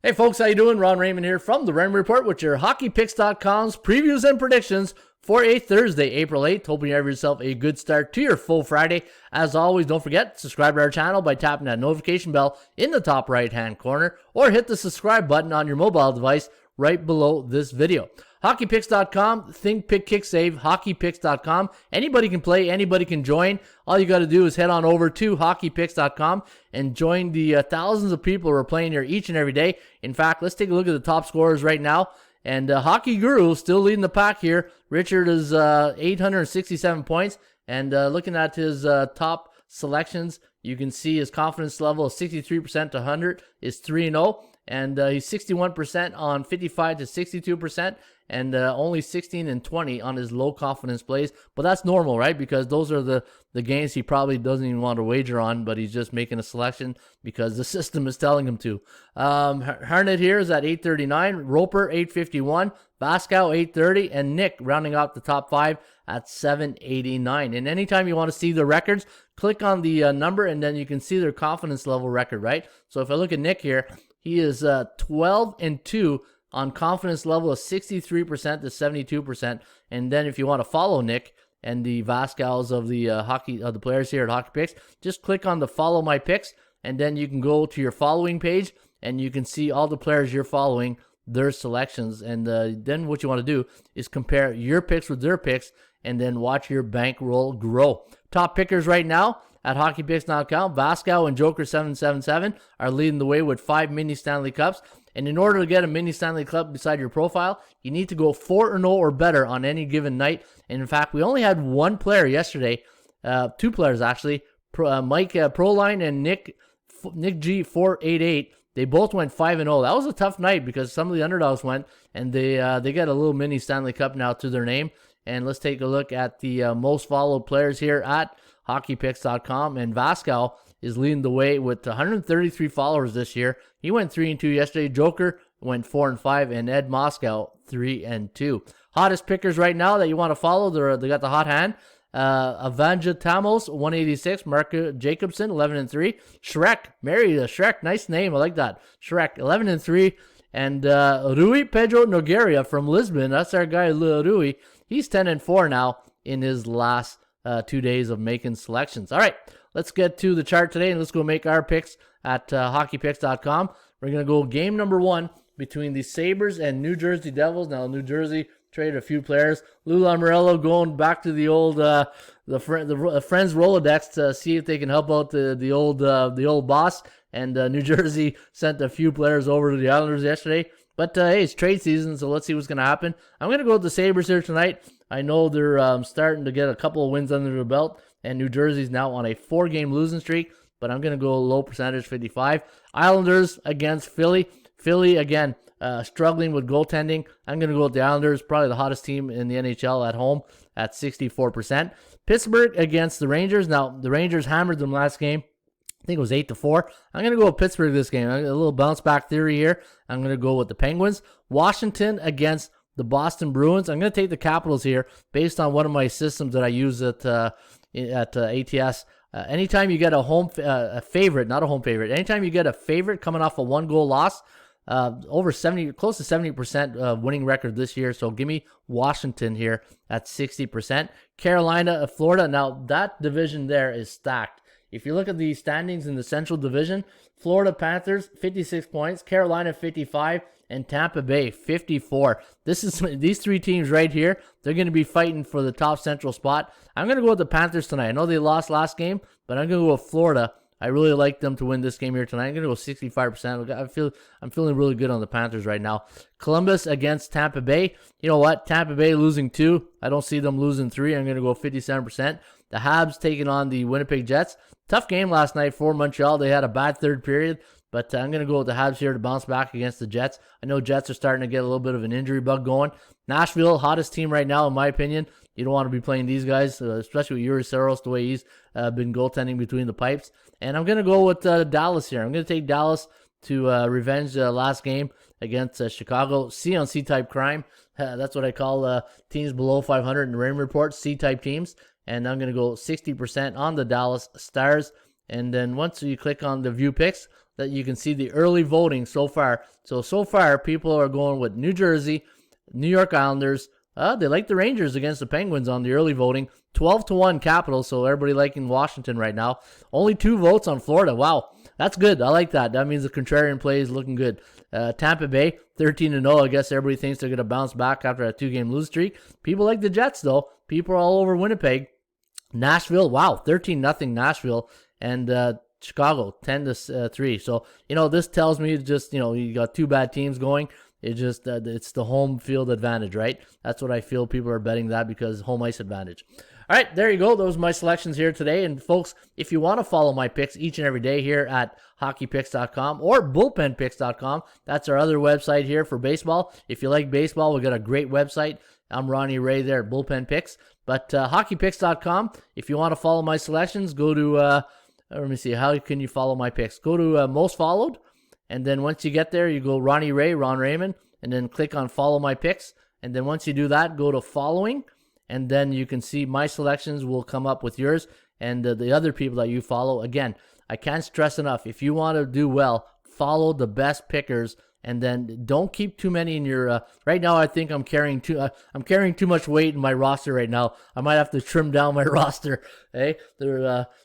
Hey folks, how you doing? Ron Raymond here from the Raymond Report with your HockeyPicks.com's previews and predictions for a Thursday, April 8th. Hoping you have yourself a good start to your full Friday. As always, don't forget, subscribe to our channel by tapping that notification bell in the top right-hand corner, or hit the subscribe button on your mobile device right below this video. HockeyPicks.com, think, pick, kick, save, HockeyPicks.com. Anybody can play, anybody can join. All you got to do is head on over to HockeyPicks.com and join the thousands of people who are playing here each and every day. In fact, let's take a look at the top scorers right now. And Hockey Guru still leading the pack here. Richard is 867 points. And looking at his top selections, you can see his confidence level of 63% to 100 is 3-0. And he's 61% on 55 to 62%, and only 16 and 20 on his low confidence plays. But that's normal, right? Because those are the games he probably doesn't even want to wager on, but he's just making a selection because the system is telling him to. Harnett here is at 839, Roper 851, Vascow 830, and Nick rounding out the top 5 at 789. And anytime you want to see the records, click on the number, and then you can see their confidence level record, right? So if I look at Nick here, he is 12-2 on confidence level of 63% to 72%. And then if you want to follow Nick and the Vascows of the players here at Hockey Picks, just click on the follow my picks, and then you can go to your following page and you can see all the players you're following, their selections. And then what you want to do is compare your picks with their picks and then watch your bankroll grow. Top pickers right now at HockeyPicks.com, Vascow and Joker777 are leading the way with 5 mini Stanley Cups. And in order to get a mini Stanley Cup beside your profile, you need to go 4-0 or better on any given night. And in fact, we only had one player yesterday, two players actually, Mike Proline and Nick G488. They both went 5-0. That was a tough night because some of the underdogs went, and they got a little mini Stanley Cup now to their name. And let's take a look at the most followed players here at HockeyPicks.com, and Vascow is leading the way with 133 followers this year. He went 3-2 yesterday. Joker went 4-5, and Ed Moscow 3-2. Hottest pickers right now that you want to follow, they got the hot hand. Avanja Tamos 186, Mark Jacobson 11-3, Shrek, married a Shrek, nice name, I like that. Shrek 11-3, and Rui Pedro Nogueira from Lisbon, that's our guy Rui. He's 10-4 now in his last 2 days of making selections. All right, let's get to the chart today, and let's go make our picks at HockeyPicks.com. We're going to go game number 1 between the Sabres and New Jersey Devils. Now, New Jersey traded a few players. Lou Lamoriello going back to the old the Friends Rolodex to see if they can help out the old boss. And New Jersey sent a few players over to the Islanders yesterday. But hey, it's trade season, so let's see what's going to happen. I'm going to go with the Sabres here tonight. I know they're starting to get a couple of wins under their belt, and New Jersey's now on a 4-game losing streak, but I'm going to go low percentage, 55. Islanders against Philly. Philly, again, struggling with goaltending. I'm going to go with the Islanders, probably the hottest team in the NHL at home at 64%. Pittsburgh against the Rangers. Now, the Rangers hammered them last game. I think it was 8-4. I'm going to go with Pittsburgh this game. A little bounce back theory here. I'm going to go with the Penguins. Washington against the Boston Bruins. I'm going to take the Capitals here based on one of my systems that I use at ATS. Anytime you get a favorite, not a home favorite, anytime you get a favorite coming off a 1-goal loss, over 70, close to 70% winning record this year. So give me Washington here at 60%. Carolina, Florida. Now that division there is stacked. If you look at the standings in the Central Division, Florida Panthers 56 points, Carolina 55, and Tampa Bay 54. These three teams right here, they're going to be fighting for the top Central spot. I'm going to go with the Panthers tonight. I know they lost last game, but I'm going to go with Florida. I really like them to win this game here tonight. I'm going to go 65%. I'm feeling really good on the Panthers right now. Columbus against Tampa Bay. You know what? Tampa Bay losing 2. I don't see them losing 3. I'm going to go 57%. The Habs taking on the Winnipeg Jets. Tough game last night for Montreal. They had a bad third period, but I'm going to go with the Habs here to bounce back against the Jets. I know Jets are starting to get a little bit of an injury bug going. Nashville, hottest team right now, in my opinion. You don't want to be playing these guys, especially with Yuri Saros, the way he's been goaltending between the pipes. And I'm going to go with Dallas here. I'm going to take Dallas to revenge last game against Chicago. C-on-C type crime. That's what I call teams below 500 in the Raymond Report, C-type teams. And I'm going to go 60% on the Dallas Stars. And then once you click on the view picks, that you can see the early voting so far. So far, people are going with New Jersey, New York Islanders. They like the Rangers against the Penguins on the early voting. 12-1 Capitals, so everybody liking Washington right now. Only 2 votes on Florida. Wow, that's good. I like that. That means the contrarian play is looking good. Tampa Bay, 13-0. I guess everybody thinks they're going to bounce back after a 2-game lose streak. People like the Jets, though. People are all over Winnipeg. Nashville, wow, 13-0 Nashville. And Chicago, 10-3. So, this tells me just, you got 2 bad teams going. It's the home field advantage, right? That's what I feel. People are betting that because home ice advantage. All right, there you go. Those are my selections here today. And folks, if you want to follow my picks each and every day here at hockeypicks.com or bullpenpicks.com, that's our other website here for baseball. If you like baseball, we've got a great website. I'm Ronnie Ray there at Bullpen Picks. But hockeypicks.com, if you want to follow my selections, go to, let me see, how can you follow my picks? Go to most followed. And then once you get there, you go Ronnie Ray, Ron Raymond, and then click on follow my picks. And then once you do that, go to following. And then you can see my selections will come up with yours and the other people that you follow. Again, I can't stress enough. If you want to do well, follow the best pickers. And then don't keep too many in your. Right now, I think I'm carrying too much weight in my roster right now. I might have to trim down my roster. Hey,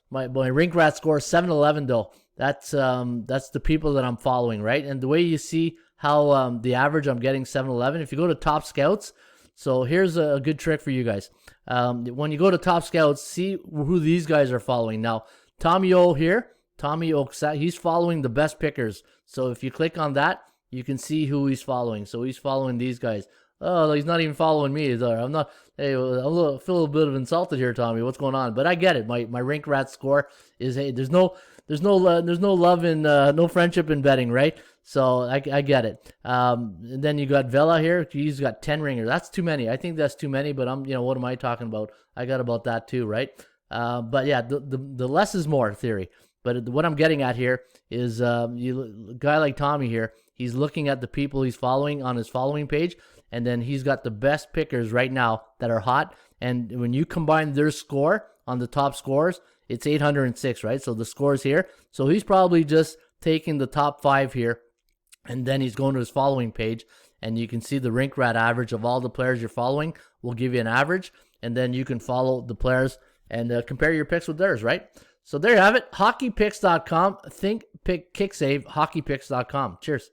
my rink rat score is 7-11 though. That's the people that I'm following, right? And the way you see how the average I'm getting 7-11. If you go to Top Scouts, so here's a good trick for you guys. When you go to Top Scouts, see who these guys are following. Now, Tommy O here, he's following the best pickers. So if you click on that, you can see who he's following. So he's following these guys. Oh, he's not even following me. I'm not. Hey, I feel a little bit of insulted here, Tommy. What's going on? But I get it. My rink rat score is, hey, there's no love in no friendship in betting, right? So I get it. And then you got Vela here. He's got 10 ringers. That's too many. I think that's too many. But what am I talking about? I got about that too, right? But yeah, the less is more theory. But what I'm getting at here is a guy like Tommy here. He's looking at the people he's following on his following page, and then he's got the best pickers right now that are hot. And when you combine their score on the top scores, it's 806, right? So the score's here. So he's probably just taking the top 5 here, and then he's going to his following page, and you can see the rink rat average of all the players you're following will give you an average, and then you can follow the players and compare your picks with theirs, right? So there you have it. Hockeypicks.com. Think, pick, kick, save. Hockeypicks.com. Cheers.